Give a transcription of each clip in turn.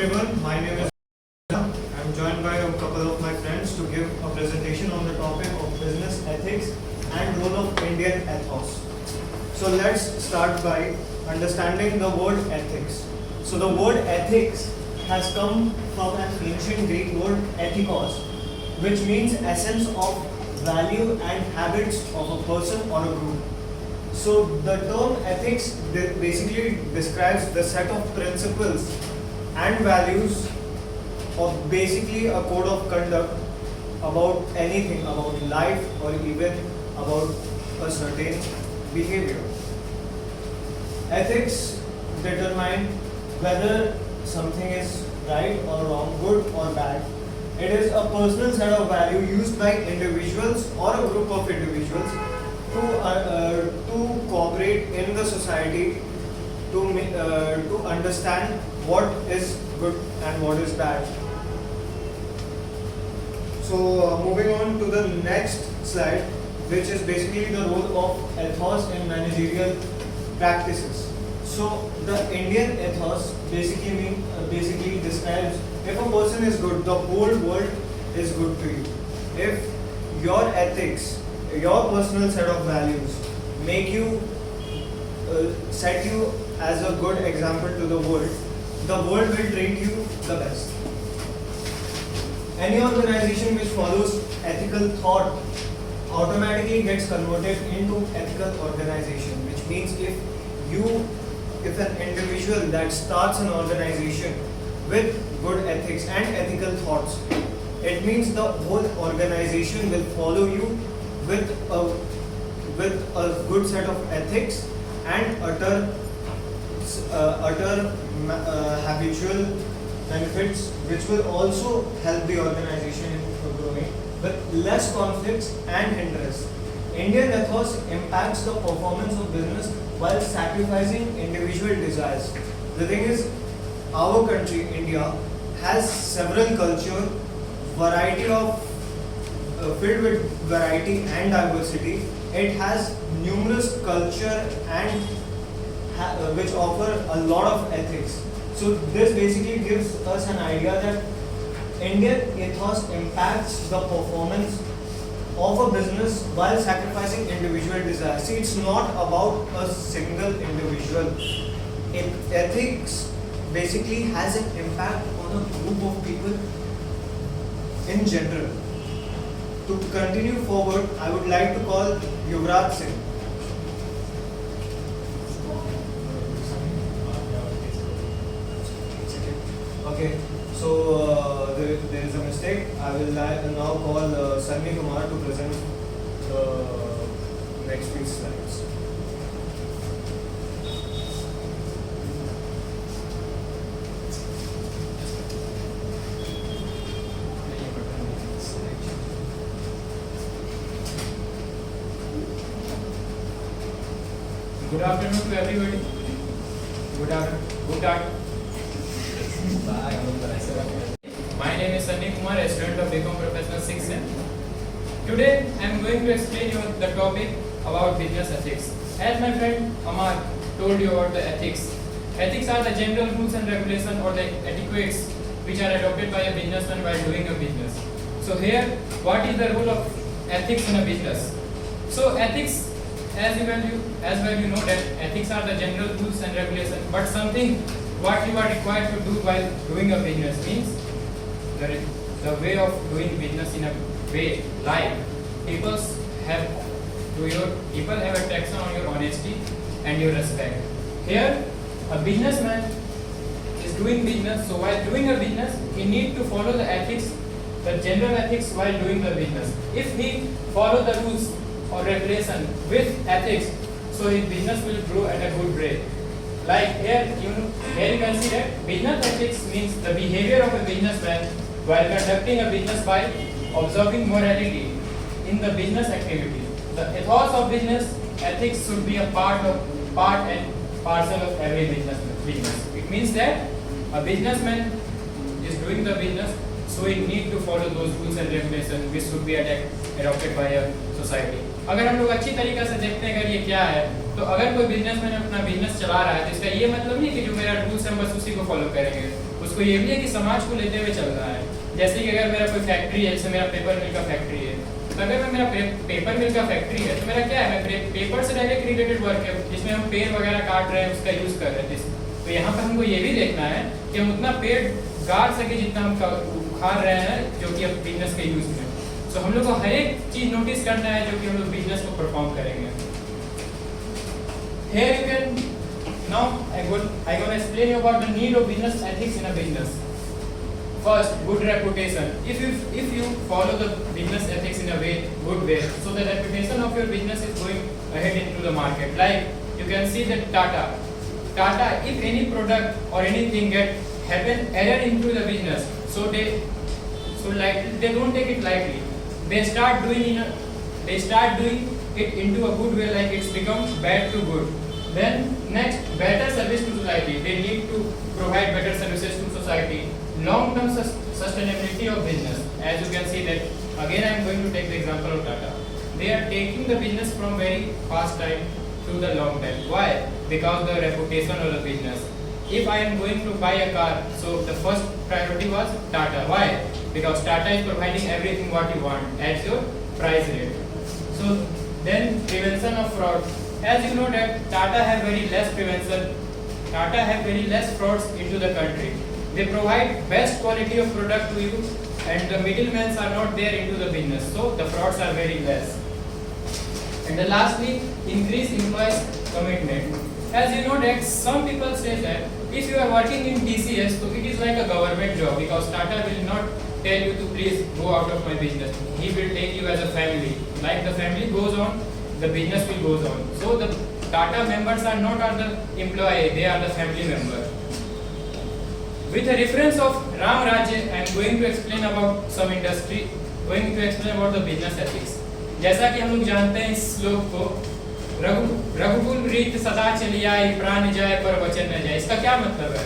everyone, my name is I'm joined by a couple of my friends to give a presentation on the topic of business ethics and role of Indian ethos. So let's start by understanding the word ethics. So the word ethics has come from an ancient Greek word ethikos, which means essence of value and habits of a person or a group. So the term ethics basically describes the set of principles and values of basically a code of conduct about anything, about life or even about a certain behavior. Ethics determine whether something is right or wrong, good or bad. It is a personal set of value used by individuals or a group of individuals to cooperate in the society to understand what is good and what is bad. So moving on to the next slide, which is basically the role of ethos in managerial practices. So the Indian ethos basically describes if a person is good, the whole world is good to you. If your ethics, your personal set of values make you set you as a good example to the world will treat you the best. Any organization which follows ethical thought automatically gets converted into ethical organization, which means if an individual that starts an organization with good ethics and ethical thoughts, it means the whole organization will follow you with a good set of ethics and utter habitual benefits, which will also help the organization in growing with less conflicts and hindrance. Indian ethos impacts the performance of business while sacrificing individual desires. The thing is, our country, India, has several culture, variety of filled with variety and diversity. It has numerous culture and which offer a lot of ethics. So this basically gives us an idea that Indian ethos impacts the performance of a business while sacrificing individual desires. See, it's not about a single individual. Ethics basically has an impact on a group of people in general. To continue forward, I would like to call Yuvraj Singh. Okay, so there is a mistake. I will now call Sunny Kumar to present the next week's slides. Good afternoon to everybody. Good afternoon. My name is Sunny Kumar, a student of BCom Professional 6th Sem. Today I am going to explain you the topic about business ethics. As my friend Amar told you about the ethics. Ethics are the general rules and regulations or the etiquettes which are adopted by a businessman while doing a business. So here, what is the role of ethics in a business? So ethics, as well you know that ethics are the general rules and regulations, but something what you are required to do while doing a business means the way of doing business in a way like people have a tax on your honesty and your respect. Here a businessman is doing business, so while doing a business he need to follow the ethics, the general ethics while doing the business. If he follow the rules or regulation with ethics, so his business will grow at a good rate. Like here you can see that business ethics means the behavior of a businessman while conducting a business by observing morality in the business activity. The ethos of business ethics should be a part and parcel of every business. It means that a businessman is doing the business, so he need to follow those rules and regulations which should be adopted by a society. अगर हम लोग अच्छी तरीके से देखते हैं अगर ये क्या है, तो अगर कोई बिजनेसमैन अपना बिजनेस चला रहा है तो इसका ये मतलब नहीं कि जो मेरा रूल्स है बस उसी को फॉलो करेंगे। उसको ये भी है कि समाज को लेते हुए चल रहा है। जैसे कि अगर मेरा कोई फैक्ट्री है, जैसे मेरा पेपर मिल का फैक्ट्री है, तो अगर मैं मेरा पेपर मिल का फैक्ट्री है तो मेरा क्या है, मैं पेपर से डायरेक्ट रिलेटेड वर्क है जिसमें हम पेड़ वगैरह काट रहे हैं, उसका यूज़ कर रहे हैं। तो यहाँ पर हमको ये भी देखना है कि हम उतना पेड़ गाड़ सके जितना हम उखाड़ रहे हैं जो कि अब बिजनेस के यूज़ में। तो हम लोग को हर एक चीज़ नोटिस करना है जो कि हम लोग बिजनेस को परफॉर्म करेंगे। Here you can now I gonna explain you about the need of business ethics in a business. First, good reputation. If you follow the business ethics in a good way, so the reputation of your business is going ahead into the market. Like you can see that Tata, if any product or anything happen error into the business, so they don't take it lightly. They start doing it into a good way, like it's become bad to good. Then next, better service to society. They need to provide better services to society. Long-term sustainability of business. As you can see that again I am going to take the example of Tata. They are taking the business from very fast time to the long time. Why? Because the reputation of the business. If I am going to buy a car, so the first priority was Tata. Why? Because Tata is providing everything what you want at your price rate. So then prevention of fraud. As you know that Tata have very less prevention. Tata have very less frauds into the country. They provide best quality of product to you, and the middlemen are not there into the business. So the frauds are very less. And then lastly, increase employees' commitment. As you know that some people say that if you are working in TCS, so it is like a government job because Tata will not tell you to please go out of my business. He will take you as a family. Like the family goes on, the business will goes on. So the Tata members are not the employee, they are the family member. With a reference of Ram Rajya, I am going to explain about some industry, going to explain about the business ethics. जैसा कि हम लोग जानते हैं इस श्लोक को, रघुकुल रीत सदा चली आई, प्राण जाए पर वचन न जाए। इसका क्या मतलब है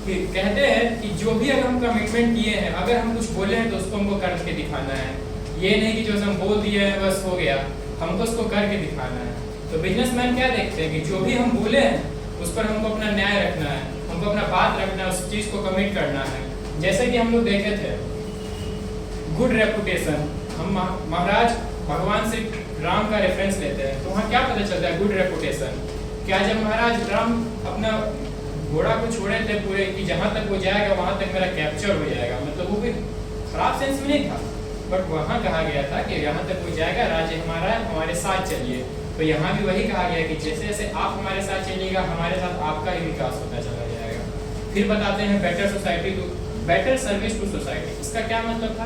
कि कहते हैं कि जो भी अगर हम कमिटमेंट किए हैं, अगर हम कुछ बोले हैं तो उसको हमको करके दिखाना है। ये नहीं कि जो हम बोल दिए हैं बस हो गया, हमको उसको करके दिखाना है। तो बिजनेसमैन क्या देखते हैं कि जो भी हम बोले हैं उस पर हमको अपना न्याय रखना है, हमको अपना बात रखना है, उस चीज़ को कमिट करना है। जैसे कि हम लोग देखे थे गुड रेपुटेशन, हम महाराज भगवान श्री राम का रेफरेंस लेते हैं तो वहाँ क्या पता चलता है गुड रेपुटेशन। क्या जब महाराज राम अपना घोड़ा को छोड़े थे पूरे कि जहाँ तक वो जाएगा वहाँ तक मेरा कैप्चर हो जाएगा, मतलब वो कोई खराब सेंस में नहीं था, बट वहाँ कहा गया था कि यहाँ तक वो जाएगा, राज्य हमारा है, हमारे साथ चलिए। तो यहाँ भी वही कहा गया कि जैसे जैसे आप हमारे साथ चलिएगा, हमारे साथ आपका ही विकास होता चला जाएगा। फिर बताते हैं better society to better service to society. इसका क्या मतलब था?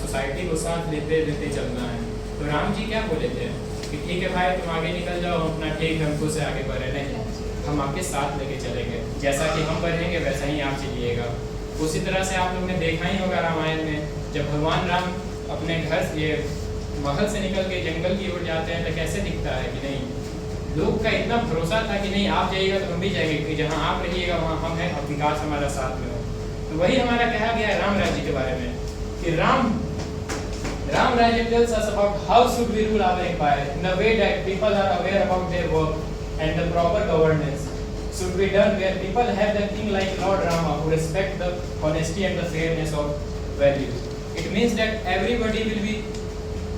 सोसाइटी को साथ लेते लेते चलना है। तो राम जी क्या बोले थे कि ठीक है भाई तुम आगे निकल जाओ अपना, ठीक है हमको से आगे बढ़े नहीं, हम आपके साथ लेके चलेंगे, जैसा कि हम बढ़ेंगे वैसा ही आप चलिएगा। उसी तरह से आप लोग ने देखा ही होगा रामायण में जब भगवान राम अपने घर से ये महल से निकल के जंगल की ओर जाते हैं तो कैसे दिखता है कि नहीं, लोग का इतना भरोसा था कि नहीं आप जाइएगा तो हम भी जाएंगे, क्योंकि जहाँ आप रहिएगा वहाँ हम हैं और विकास हमारा साथ में हो। तो वही हमारा कहा गया है राम राज्य के बारे में कि Ram Rajya tells us about how should we rule our empire in a way that people are aware about their work and the proper governance should be done where people have the king like Lord Rama who respect the honesty and the fairness of values. It means that everybody will be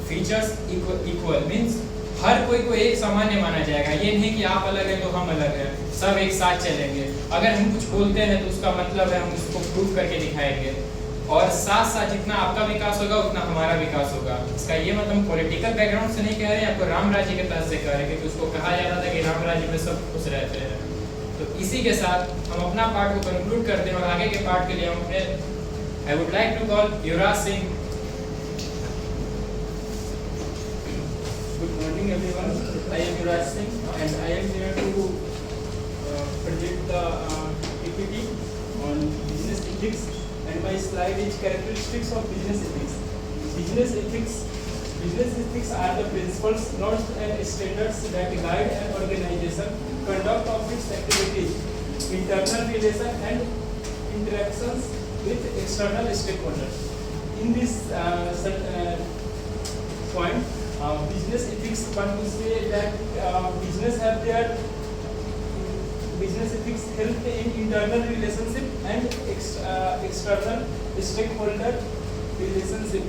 features equal means हर कोई को एक सामान्य माना जाएगा। ये नहीं कि आप अलग हैं तो हम अलग हैं, सब एक साथ चलेंगे। अगर हम कुछ बोलते हैं तो उसका मतलब है हम उसको प्रूव करके दिखाएंगे, और साथ साथ जितना आपका विकास होगा उतना हमारा विकास होगा। इसका ये मतलब पॉलिटिकल बैकग्राउंड से नहीं कह रहे हैं, आपको राम राज्य के तहत से कह रहे हैं, क्योंकि उसको कहा जाता था कि राम राज्य में सब खुश रहते हैं। तो इसी के साथ हम अपना पार्ट को कंक्लूड करते हैं और आगे के पार्ट के लिए हम अपने I would like to call Yuvraj Singh. Good morning everyone, I am Yuvraj Singh and I am here to present the PPT on business ethics, and my slide is characteristics of business ethics. Business ethics are the principles, norms and standards that guide an organization conduct of its activities, internal relations and interactions with external stakeholders. In this point Business ethics want to say that business have their business ethics help in internal relationship and external stakeholder relationship.